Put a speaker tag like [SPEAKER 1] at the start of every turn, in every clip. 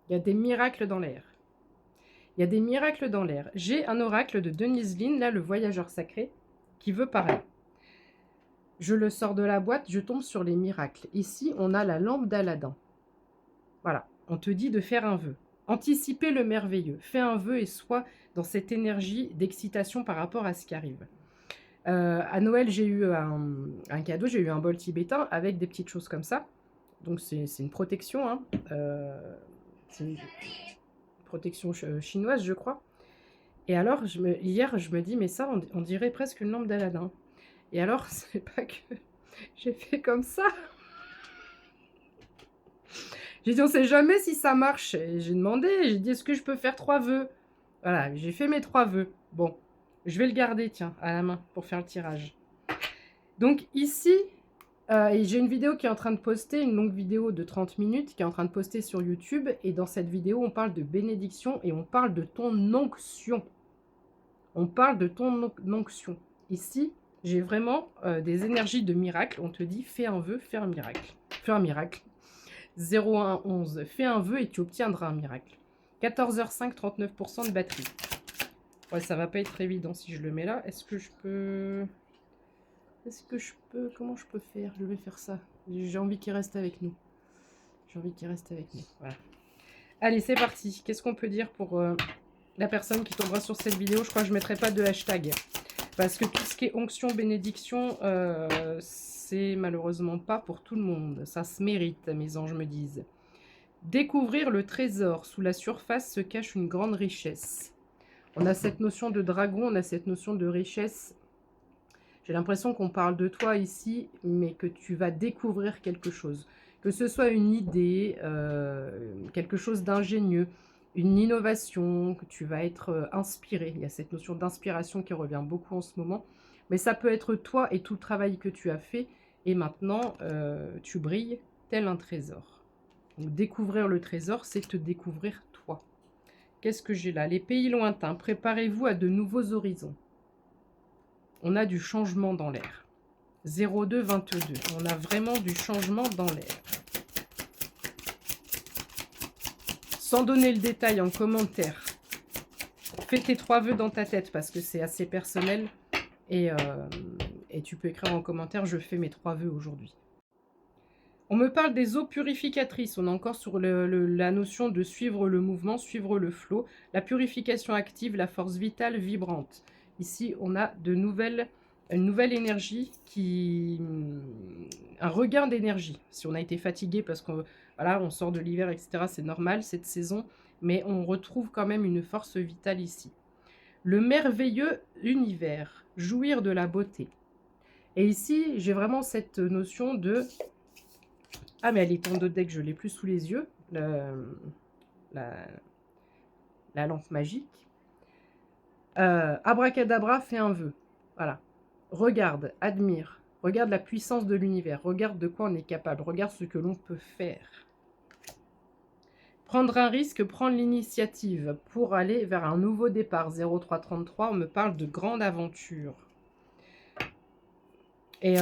[SPEAKER 1] Il y a des miracles dans l'air. Il y a des miracles dans l'air. J'ai un oracle de Denise Lynn, là, le voyageur sacré, qui veut parler. Je le sors de la boîte, je tombe sur les miracles. Ici, on a la lampe d'Aladin. Voilà, on te dit de faire un vœu. Anticiper le merveilleux. Fais un vœu et sois dans cette énergie d'excitation par rapport à ce qui arrive. À Noël, j'ai eu un cadeau, j'ai eu un bol tibétain avec des petites choses comme ça. Donc c'est une protection, hein. C'est une protection chinoise, je crois. Et alors, hier, je me dis, mais ça, on dirait presque une lampe d'Aladin. Et alors, c'est pas que j'ai fait comme ça. J'ai dit, on sait jamais si ça marche. J'ai demandé, j'ai dit, est-ce que je peux faire 3 vœux? Voilà, j'ai fait mes 3 vœux. Bon, je vais le garder, tiens, à la main pour faire le tirage. Donc ici, et j'ai une vidéo qui est en train de poster, une longue vidéo de 30 minutes qui est en train de poster sur YouTube. Et dans cette vidéo, on parle de bénédiction et on parle de ton onction. On parle de ton onction. Ici, j'ai vraiment des énergies de miracle. On te dit, fais un vœu, fais un miracle. Fais un miracle. 0111, fais un vœu et tu obtiendras un miracle. 14h05, 39% de batterie. Ouais, ça va pas être évident si je le mets là. Est-ce que je peux... Comment je peux faire? Je vais faire ça. J'ai envie qu'il reste avec nous. J'ai envie qu'il reste avec nous. Voilà. Allez, c'est parti. Qu'est-ce qu'on peut dire pour la personne qui tombera sur cette vidéo? Je crois que je ne mettrai pas de hashtag. Parce que tout ce qui est onction, bénédiction, c'est malheureusement pas pour tout le monde. Ça se mérite, mes anges me disent. Découvrir le trésor. Sous la surface se cache une grande richesse. On a cette notion de dragon, on a cette notion de richesse. J'ai l'impression qu'on parle de toi ici, mais que tu vas découvrir quelque chose. Que ce soit une idée, quelque chose d'ingénieux, une innovation, que tu vas être inspiré. Il y a cette notion d'inspiration qui revient beaucoup en ce moment. Mais ça peut être toi et tout le travail que tu as fait. Et maintenant, tu brilles tel un trésor. Donc, découvrir le trésor, c'est te découvrir toi. Qu'est-ce que j'ai là? Les pays lointains, préparez-vous à de nouveaux horizons. On a du changement dans l'air. 0222, on a vraiment du changement dans l'air. Sans donner le détail en commentaire, fais tes 3 vœux dans ta tête parce que c'est assez personnel. Et tu peux écrire en commentaire, je fais mes 3 vœux aujourd'hui. On me parle des eaux purificatrices. On est encore sur la notion de suivre le mouvement, suivre le flot. La purification active, la force vitale vibrante. Ici, on a une nouvelle énergie, un regain d'énergie. Si on a été fatigué parce qu'on voilà, on sort de l'hiver, etc., c'est normal cette saison, mais on retrouve quand même une force vitale ici. Le merveilleux univers, jouir de la beauté. Et ici, j'ai vraiment cette notion de... Ah, mais elle est en 2 deck, je ne l'ai plus sous les yeux, la lampe magique. Abracadabra, fais un vœu. Voilà. Regarde, admire, regarde la puissance de l'univers, regarde de quoi on est capable, regarde ce que l'on peut faire. Prendre un risque, prendre l'initiative pour aller vers un nouveau départ. 0333, on me parle de grande aventure. Et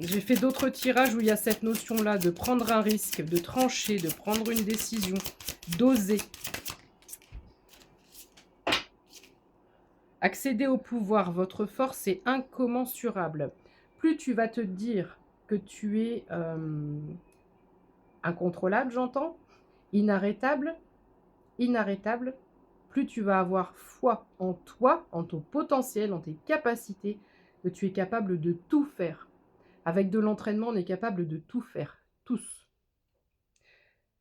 [SPEAKER 1] j'ai fait d'autres tirages où il y a cette notion-là de prendre un risque, de trancher, de prendre une décision, d'oser. Accéder au pouvoir, votre force est incommensurable. Plus tu vas te dire que tu es incontrôlable, j'entends, inarrêtable, plus tu vas avoir foi en toi, en ton potentiel, en tes capacités, que tu es capable de tout faire. Avec de l'entraînement, on est capable de tout faire, tous.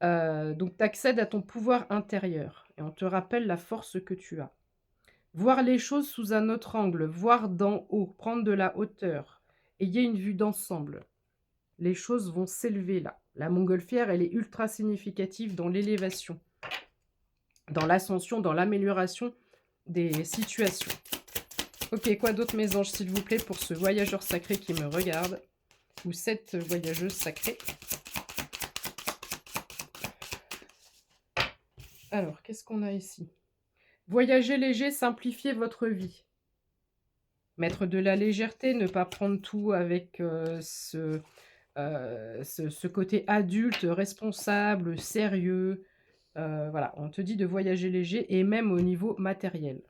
[SPEAKER 1] Donc, tu accèdes à ton pouvoir intérieur et on te rappelle la force que tu as. Voir les choses sous un autre angle, voir d'en haut, prendre de la hauteur. Ayez une vue d'ensemble. Les choses vont s'élever là. La montgolfière, elle est ultra significative dans l'élévation, dans l'ascension, dans l'amélioration des situations. Ok, quoi d'autre mes anges, s'il vous plaît, pour ce voyageur sacré qui me regarde, ou cette voyageuse sacrée. Alors, qu'est-ce qu'on a ici? Voyager léger, simplifier votre vie. Mettre de la légèreté, ne pas prendre tout avec ce côté adulte, responsable, sérieux. Voilà, on te dit de voyager léger et même au niveau matériel.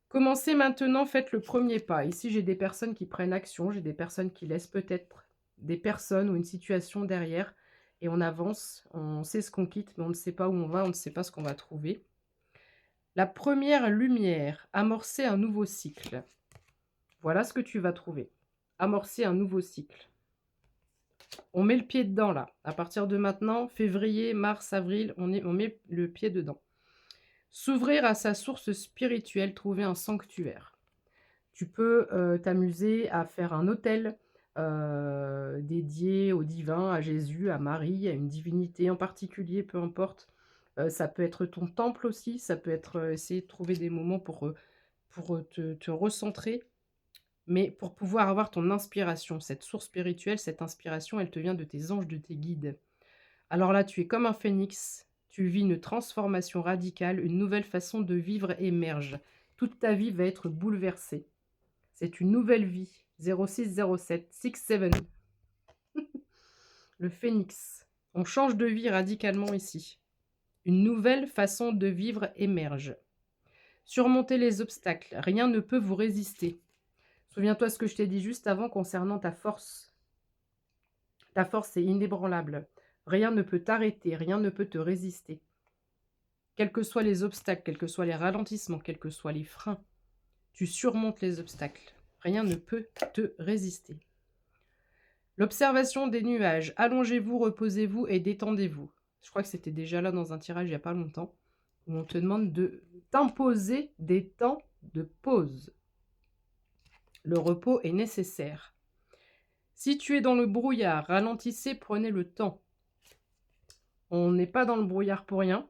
[SPEAKER 1] Commencez maintenant, faites le premier pas. Ici, j'ai des personnes qui prennent action, j'ai des personnes qui laissent peut-être des personnes ou une situation derrière et on avance, on sait ce qu'on quitte, mais on ne sait pas où on va, on ne sait pas ce qu'on va trouver. La première lumière, amorcer un nouveau cycle. Voilà ce que tu vas trouver. Amorcer un nouveau cycle. On met le pied dedans là. À partir de maintenant, février, mars, avril, on met le pied dedans. S'ouvrir à sa source spirituelle, trouver un sanctuaire. Tu peux t'amuser à faire un autel dédié au divin, à Jésus, à Marie, à une divinité en particulier, peu importe. Ça peut être ton temple aussi, ça peut être essayer de trouver des moments pour te recentrer. Mais pour pouvoir avoir ton inspiration, cette source spirituelle, cette inspiration, elle te vient de tes anges, de tes guides. Alors là, tu es comme un phénix, tu vis une transformation radicale, une nouvelle façon de vivre émerge. Toute ta vie va être bouleversée. C'est une nouvelle vie. 0607, 67. Le phénix. On change de vie radicalement ici. Une nouvelle façon de vivre émerge. Surmonter les obstacles. Rien ne peut vous résister. Souviens-toi ce que je t'ai dit juste avant concernant ta force. Ta force est inébranlable. Rien ne peut t'arrêter, rien ne peut te résister. Quels que soient les obstacles, quels que soient les ralentissements, quels que soient les freins, tu surmontes les obstacles. Rien ne peut te résister. L'observation des nuages. Allongez-vous, reposez-vous et détendez-vous. Je crois que c'était déjà là dans un tirage il n'y a pas longtemps, où on te demande de t'imposer des temps de pause. Le repos est nécessaire. Si tu es dans le brouillard, ralentissez, prenez le temps. On n'est pas dans le brouillard pour rien.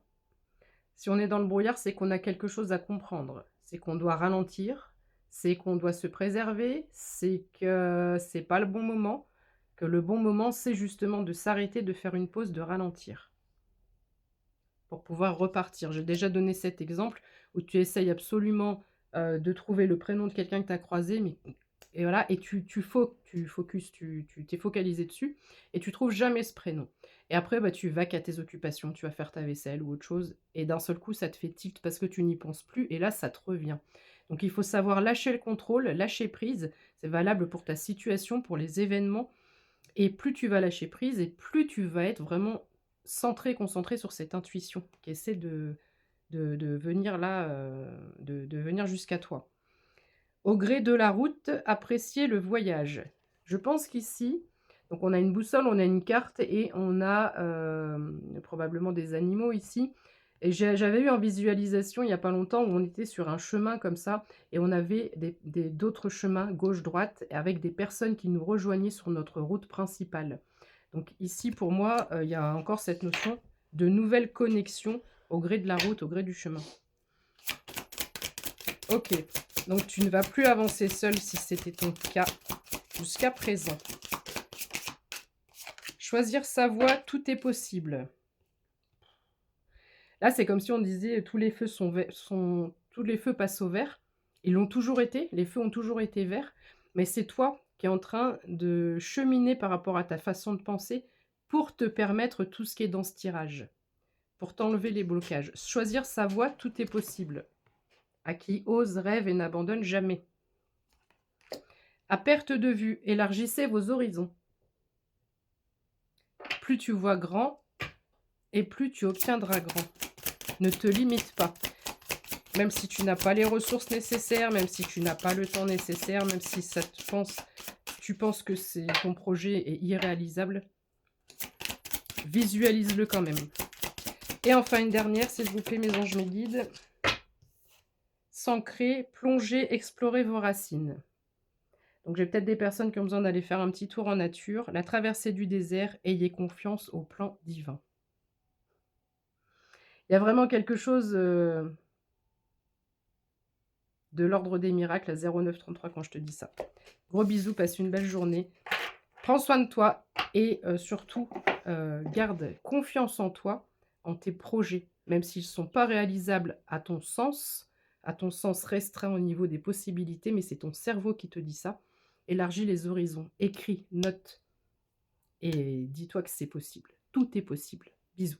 [SPEAKER 1] Si on est dans le brouillard, c'est qu'on a quelque chose à comprendre. C'est qu'on doit ralentir, c'est qu'on doit se préserver, c'est que c'est pas le bon moment, que le bon moment, c'est justement de s'arrêter, de faire une pause, de ralentir. Pour pouvoir repartir. J'ai déjà donné cet exemple où tu essayes absolument de trouver le prénom de quelqu'un que tu as croisé, mais et voilà, et tu t'es focalisé dessus, et tu trouves jamais ce prénom. Et après, bah, tu vas qu'à tes occupations, tu vas faire ta vaisselle ou autre chose, et d'un seul coup, ça te fait tilt parce que tu n'y penses plus, et là, ça te revient. Donc, il faut savoir lâcher le contrôle, lâcher prise. C'est valable pour ta situation, pour les événements, et plus tu vas lâcher prise, et plus tu vas être vraiment centré, concentré sur cette intuition qui essaie de venir là, de venir jusqu'à toi. Au gré de la route, appréciez le voyage. Je pense qu'ici, donc on a une boussole, on a une carte et on a probablement des animaux ici. Et j'avais eu en visualisation il n'y a pas longtemps où on était sur un chemin comme ça et on avait d'autres chemins gauche-droite avec des personnes qui nous rejoignaient sur notre route principale. Donc ici, pour moi, il y a encore cette notion de nouvelle connexion au gré de la route, au gré du chemin. Ok, donc tu ne vas plus avancer seul si c'était ton cas jusqu'à présent. Choisir sa voie, tout est possible. Là, c'est comme si on disait tous les feux tous les feux passent au vert. Ils l'ont toujours été, les feux ont toujours été verts, mais c'est toi qui es en train de cheminer par rapport à ta façon de penser pour te permettre tout ce qui est dans ce tirage, pour t'enlever les blocages. Choisir sa voie, tout est possible. À qui ose, rêve et n'abandonne jamais. À perte de vue, élargissez vos horizons. Plus tu vois grand, et plus tu obtiendras grand. Ne te limite pas. Même si tu n'as pas les ressources nécessaires, même si tu n'as pas le temps nécessaire, même si tu penses que ton projet est irréalisable, visualise-le quand même. Et enfin une dernière, s'il vous plaît, mes anges, mes guides. S'ancrer, plonger, explorer vos racines. Donc j'ai peut-être des personnes qui ont besoin d'aller faire un petit tour en nature. La traversée du désert, ayez confiance au plan divin. Il y a vraiment quelque chose de l'ordre des miracles à 0933 quand je te dis ça. Gros bisous, passe une belle journée. Prends soin de toi et surtout, garde confiance en toi, en tes projets, même s'ils ne sont pas réalisables à ton sens restreint au niveau des possibilités, mais c'est ton cerveau qui te dit ça. Élargis les horizons, écris, note et dis-toi que c'est possible. Tout est possible. Bisous.